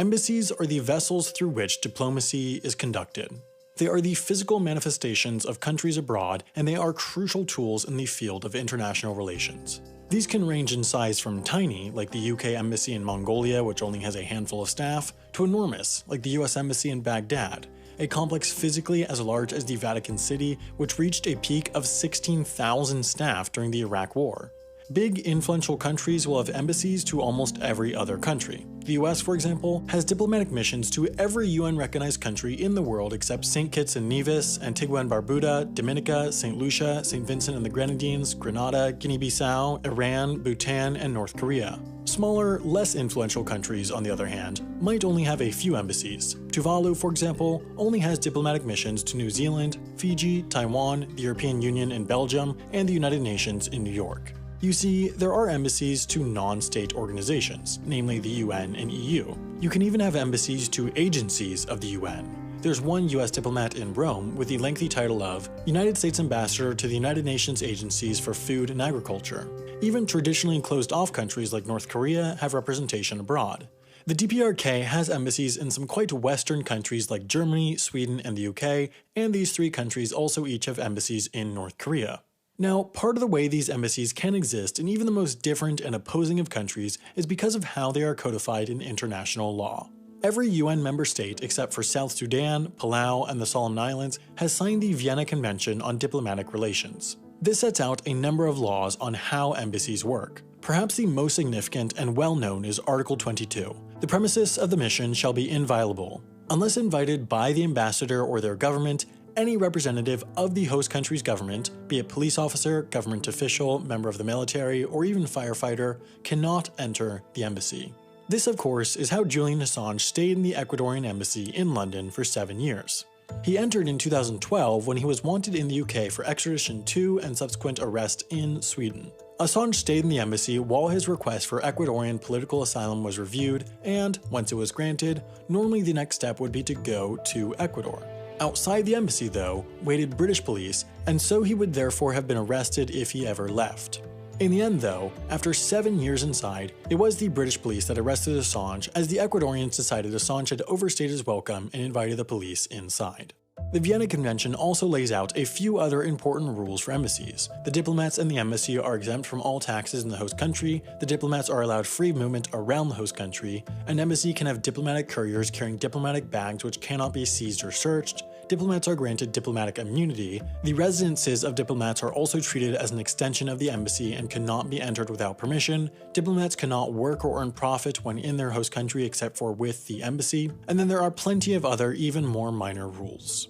Embassies are the vessels through which diplomacy is conducted. They are the physical manifestations of countries abroad, and they are crucial tools in the field of international relations. These can range in size from tiny, like the UK Embassy in Mongolia, which only has a handful of staff, to enormous, like the US Embassy in Baghdad, a complex physically as large as the Vatican City, which reached a peak of 16,000 staff during the Iraq War. Big, influential countries will have embassies to almost every other country. The US, for example, has diplomatic missions to every UN-recognized country in the world except St. Kitts and Nevis, Antigua and Barbuda, Dominica, St. Lucia, St. Vincent and the Grenadines, Grenada, Guinea-Bissau, Iran, Bhutan, and North Korea. Smaller, less influential countries, on the other hand, might only have a few embassies. Tuvalu, for example, only has diplomatic missions to New Zealand, Fiji, Taiwan, the European Union in Belgium, and the United Nations in New York. You see, there are embassies to non-state organizations, namely the UN and EU. You can even have embassies to agencies of the UN. There's one US diplomat in Rome with the lengthy title of United States Ambassador to the United Nations Agencies for Food and Agriculture. Even traditionally closed-off countries like North Korea have representation abroad. The DPRK has embassies in some quite Western countries like Germany, Sweden, and the UK, and these three countries also each have embassies in North Korea. Now, part of the way these embassies can exist in even the most different and opposing of countries is because of how they are codified in international law. Every UN member state except for South Sudan, Palau, and the Solomon Islands has signed the Vienna Convention on Diplomatic Relations. This sets out a number of laws on how embassies work. Perhaps the most significant and well-known is Article 22. The premises of the mission shall be inviolable. Unless invited by the ambassador or their government, any representative of the host country's government, be it police officer, government official, member of the military, or even firefighter, cannot enter the embassy. This, of course, is how Julian Assange stayed in the Ecuadorian embassy in London for 7 years. He entered in 2012 when he was wanted in the UK for extradition to and subsequent arrest in Sweden. Assange stayed in the embassy while his request for Ecuadorian political asylum was reviewed, and, once it was granted, normally the next step would be to go to Ecuador. Outside the embassy, though, waited British police, and so he would therefore have been arrested if he ever left. In the end, though, after 7 years inside, it was the British police that arrested Assange as the Ecuadorians decided Assange had overstayed his welcome and invited the police inside. The Vienna Convention also lays out a few other important rules for embassies. The diplomats and the embassy are exempt from all taxes in the host country, the diplomats are allowed free movement around the host country, an embassy can have diplomatic couriers carrying diplomatic bags which cannot be seized or searched, diplomats are granted diplomatic immunity, the residences of diplomats are also treated as an extension of the embassy and cannot be entered without permission, diplomats cannot work or earn profit when in their host country except for with the embassy, and then there are plenty of other even more minor rules.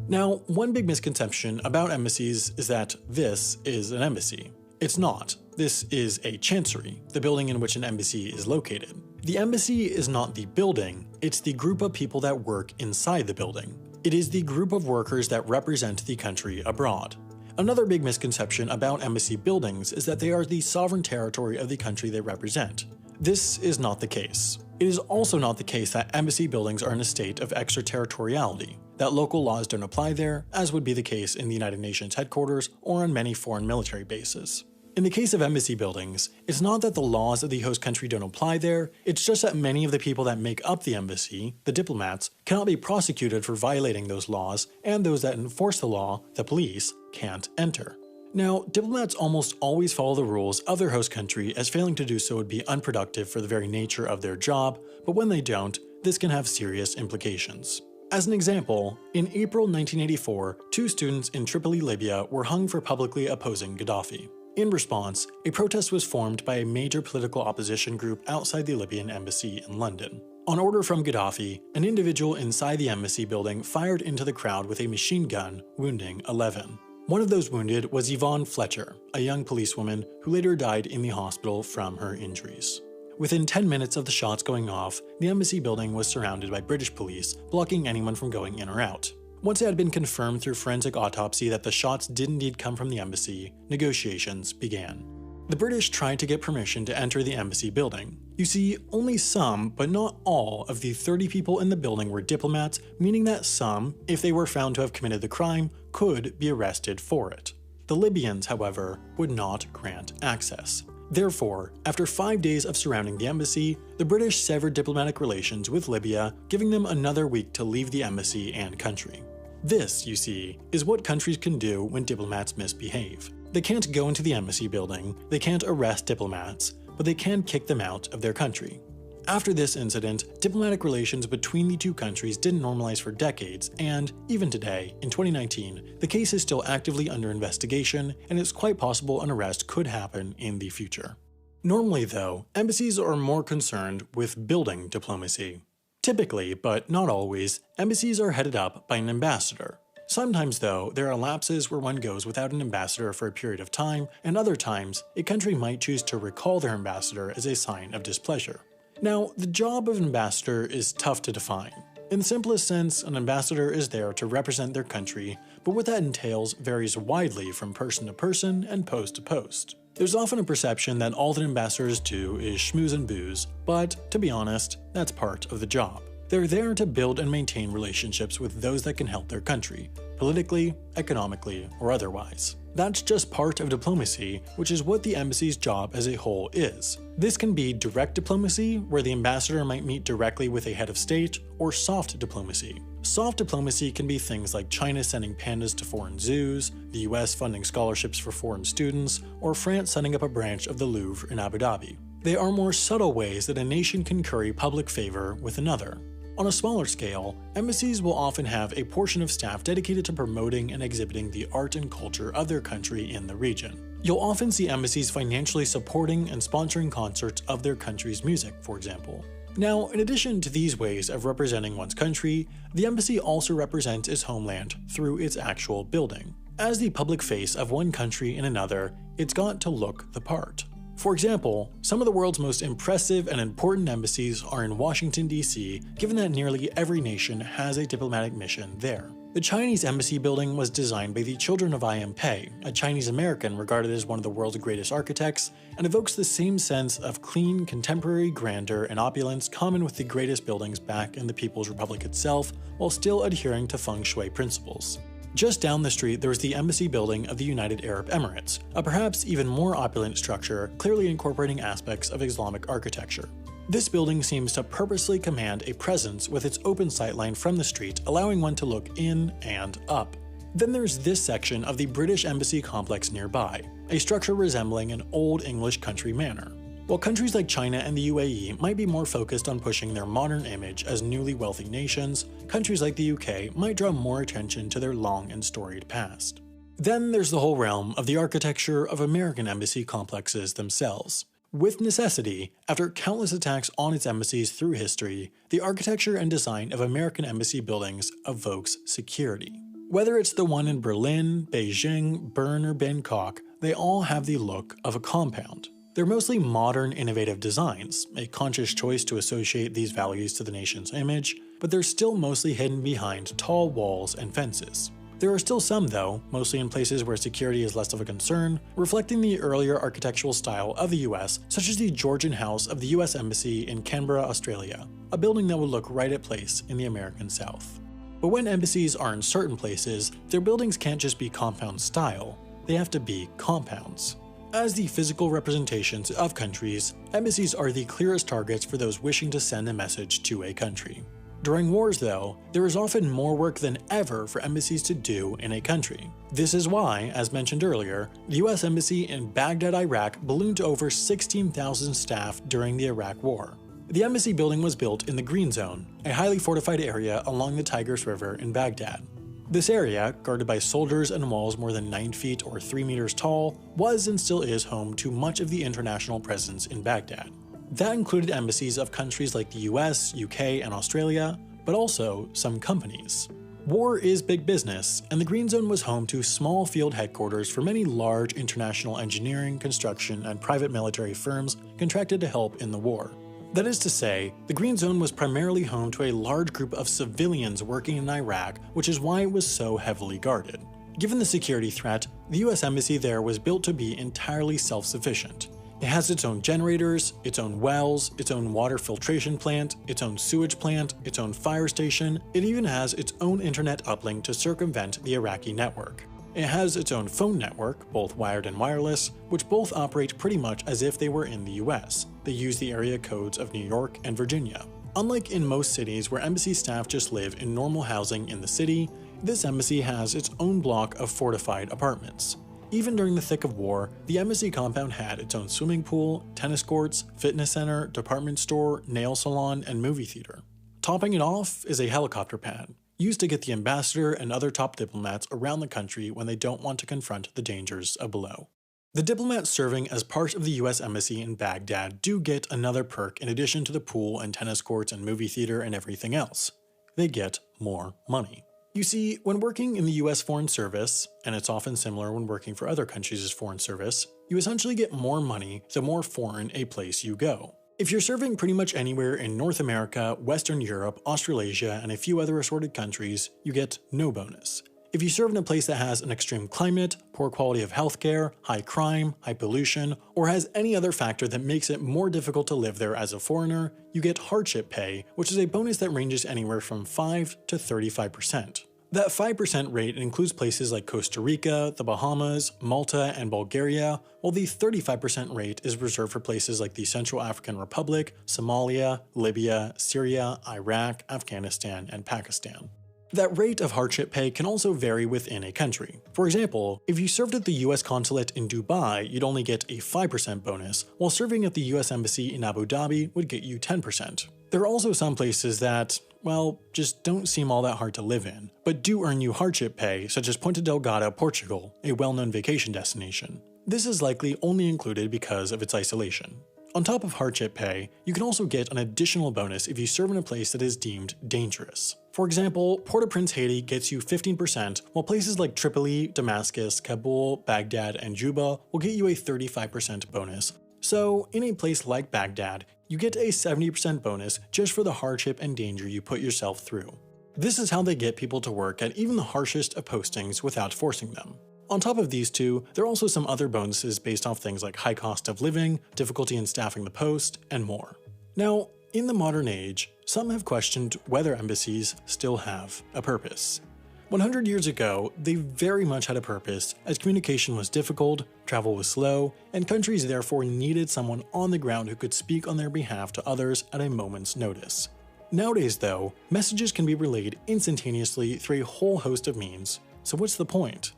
Now, one big misconception about embassies is that this is an embassy. It's not. This is a chancery, the building in which an embassy is located. The embassy is not the building, it's the group of people that work inside the building. It is the group of workers that represent the country abroad. Another big misconception about embassy buildings is that they are the sovereign territory of the country they represent. This is not the case. It is also not the case that embassy buildings are in a state of extraterritoriality, that local laws don't apply there, as would be the case in the United Nations headquarters or on many foreign military bases. In the case of embassy buildings, it's not that the laws of the host country don't apply there, it's just that many of the people that make up the embassy, the diplomats, cannot be prosecuted for violating those laws, and those that enforce the law, the police, can't enter. Now, diplomats almost always follow the rules of their host country, as failing to do so would be unproductive for the very nature of their job, but when they don't, this can have serious implications. As an example, in April 1984, 2 students in Tripoli, Libya were hung for publicly opposing Gaddafi. In response, a protest was formed by a major political opposition group outside the Libyan embassy in London. On order from Gaddafi, an individual inside the embassy building fired into the crowd with a machine gun, wounding 11. One of those wounded was Yvonne Fletcher, a young policewoman who later died in the hospital from her injuries. Within 10 minutes of the shots going off, the embassy building was surrounded by British police, blocking anyone from going in or out. Once it had been confirmed through forensic autopsy that the shots did indeed come from the embassy, negotiations began. The British tried to get permission to enter the embassy building. You see, only some, but not all, of the 30 people in the building were diplomats, meaning that some, if they were found to have committed the crime, could be arrested for it. The Libyans, however, would not grant access. Therefore, after 5 days of surrounding the embassy, the British severed diplomatic relations with Libya, giving them another week to leave the embassy and country. This, you see, is what countries can do when diplomats misbehave. They can't go into the embassy building, they can't arrest diplomats, but they can kick them out of their country. After this incident, diplomatic relations between the two countries didn't normalize for decades, and even today, in 2019, the case is still actively under investigation, and it's quite possible an arrest could happen in the future. Normally, though, embassies are more concerned with building diplomacy. Typically, but not always, embassies are headed up by an ambassador. Sometimes, though, there are lapses where one goes without an ambassador for a period of time, and other times, a country might choose to recall their ambassador as a sign of displeasure. Now, the job of an ambassador is tough to define. In the simplest sense, an ambassador is there to represent their country, but what that entails varies widely from person to person and post to post. There's often a perception that all that ambassadors do is schmooze and booze, but to be honest, that's part of the job. They're there to build and maintain relationships with those that can help their country, politically, economically, or otherwise. That's just part of diplomacy, which is what the embassy's job as a whole is. This can be direct diplomacy, where the ambassador might meet directly with a head of state, or soft diplomacy. Soft diplomacy can be things like China sending pandas to foreign zoos, the US funding scholarships for foreign students, or France setting up a branch of the Louvre in Abu Dhabi. They are more subtle ways that a nation can curry public favor with another. On a smaller scale, embassies will often have a portion of staff dedicated to promoting and exhibiting the art and culture of their country in the region. You'll often see embassies financially supporting and sponsoring concerts of their country's music, for example. Now, in addition to these ways of representing one's country, the embassy also represents its homeland through its actual building. As the public face of one country in another, it's got to look the part. For example, some of the world's most impressive and important embassies are in Washington, D.C., given that nearly every nation has a diplomatic mission there. The Chinese embassy building was designed by the children of I.M. Pei, a Chinese American regarded as one of the world's greatest architects, and evokes the same sense of clean, contemporary grandeur and opulence common with the greatest buildings back in the People's Republic itself, while still adhering to feng shui principles. Just down the street, there is the Embassy Building of the United Arab Emirates, a perhaps even more opulent structure clearly incorporating aspects of Islamic architecture. This building seems to purposely command a presence with its open sightline from the street, allowing one to look in and up. Then there's this section of the British Embassy complex nearby, a structure resembling an Old English country manor. While countries like China and the UAE might be more focused on pushing their modern image as newly wealthy nations, countries like the UK might draw more attention to their long and storied past. Then there's the whole realm of the architecture of American embassy complexes themselves. With necessity, after countless attacks on its embassies through history, the architecture and design of American embassy buildings evokes security. Whether it's the one in Berlin, Beijing, Bern, or Bangkok, they all have the look of a compound. They're mostly modern, innovative designs, a conscious choice to associate these values to the nation's image, but they're still mostly hidden behind tall walls and fences. There are still some, though, mostly in places where security is less of a concern, reflecting the earlier architectural style of the US, such as the Georgian House of the US Embassy in Canberra, Australia, a building that would look right at place in the American South. But when embassies are in certain places, their buildings can't just be compound style, they have to be compounds. As the physical representations of countries, embassies are the clearest targets for those wishing to send a message to a country. During wars, though, there is often more work than ever for embassies to do in a country. This is why, as mentioned earlier, the US Embassy in Baghdad, Iraq ballooned to over 16,000 staff during the Iraq War. The embassy building was built in the Green Zone, a highly fortified area along the Tigris River in Baghdad. This area, guarded by soldiers and walls more than 9 feet or 3 meters tall, was and still is home to much of the international presence in Baghdad. That included embassies of countries like the US, UK, and Australia, but also some companies. War is big business, and the Green Zone was home to small field headquarters for many large international engineering, construction, and private military firms contracted to help in the war. That is to say, the Green Zone was primarily home to a large group of civilians working in Iraq, which is why it was so heavily guarded. Given the security threat, the US Embassy there was built to be entirely self-sufficient. It has its own generators, its own wells, its own water filtration plant, its own sewage plant, its own fire station. It even has its own internet uplink to circumvent the Iraqi network. It has its own phone network, both wired and wireless, which both operate pretty much as if they were in the US. They use the area codes of New York and Virginia. Unlike in most cities where embassy staff just live in normal housing in the city, this embassy has its own block of fortified apartments. Even during the thick of war, the embassy compound had its own swimming pool, tennis courts, fitness center, department store, nail salon, and movie theater. Topping it off is a helicopter pad, used to get the ambassador and other top diplomats around the country when they don't want to confront the dangers of below. The diplomats serving as part of the US Embassy in Baghdad do get another perk in addition to the pool and tennis courts and movie theater and everything else. They get more money. You see, when working in the US Foreign Service, and it's often similar when working for other countries' foreign service, you essentially get more money the more foreign a place you go. If you're serving pretty much anywhere in North America, Western Europe, Australasia, and a few other assorted countries, you get no bonus. If you serve in a place that has an extreme climate, poor quality of healthcare, high crime, high pollution, or has any other factor that makes it more difficult to live there as a foreigner, you get hardship pay, which is a bonus that ranges anywhere from 5 to 35%. That 5% rate includes places like Costa Rica, the Bahamas, Malta, and Bulgaria, while the 35% rate is reserved for places like the Central African Republic, Somalia, Libya, Syria, Iraq, Afghanistan, and Pakistan. That rate of hardship pay can also vary within a country. For example, if you served at the US consulate in Dubai, you'd only get a 5% bonus, while serving at the US Embassy in Abu Dhabi would get you 10%. There are also some places that, well, just don't seem all that hard to live in, but do earn you hardship pay, such as Ponta Delgada, Portugal, a well-known vacation destination. This is likely only included because of its isolation. On top of hardship pay, you can also get an additional bonus if you serve in a place that is deemed dangerous. For example, Port-au-Prince, Haiti gets you 15%, while places like Tripoli, Damascus, Kabul, Baghdad, and Juba will get you a 35% bonus. So, in a place like Baghdad, you get a 70% bonus just for the hardship and danger you put yourself through. This is how they get people to work at even the harshest of postings without forcing them. On top of these two, there are also some other bonuses based off things like high cost of living, difficulty in staffing the post, and more. Now, in the modern age, some have questioned whether embassies still have a purpose. 100 years ago, they very much had a purpose, as communication was difficult, travel was slow, and countries therefore needed someone on the ground who could speak on their behalf to others at a moment's notice. Nowadays though, messages can be relayed instantaneously through a whole host of means, so what's the point?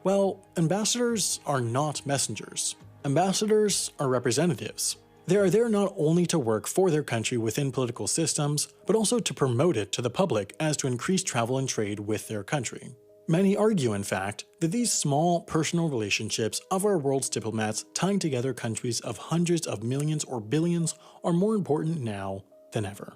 Well, ambassadors are not messengers. Ambassadors are representatives. They are there not only to work for their country within political systems, but also to promote it to the public as to increase travel and trade with their country. Many argue, in fact, that these small, personal relationships of our world's diplomats tying together countries of hundreds of millions or billions are more important now than ever.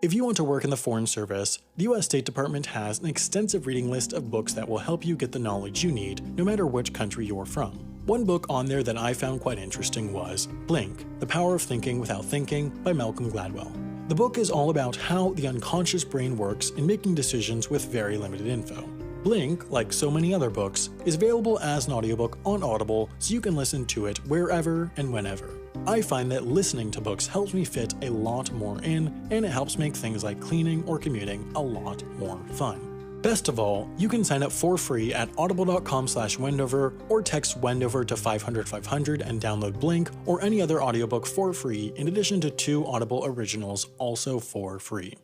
If you want to work in the Foreign Service, the US State Department has an extensive reading list of books that will help you get the knowledge you need, no matter which country you're from. One book on there that I found quite interesting was Blink: The Power of Thinking Without Thinking by Malcolm Gladwell. The book is all about how the unconscious brain works in making decisions with very limited info. Blink, like so many other books, is available as an audiobook on Audible, so you can listen to it wherever and whenever. I find that listening to books helps me fit a lot more in, and it helps make things like cleaning or commuting a lot more fun. Best of all, you can sign up for free at audible.com/Wendover or text Wendover to 500-500 and download Blink or any other audiobook for free, in addition to 2 Audible originals also for free.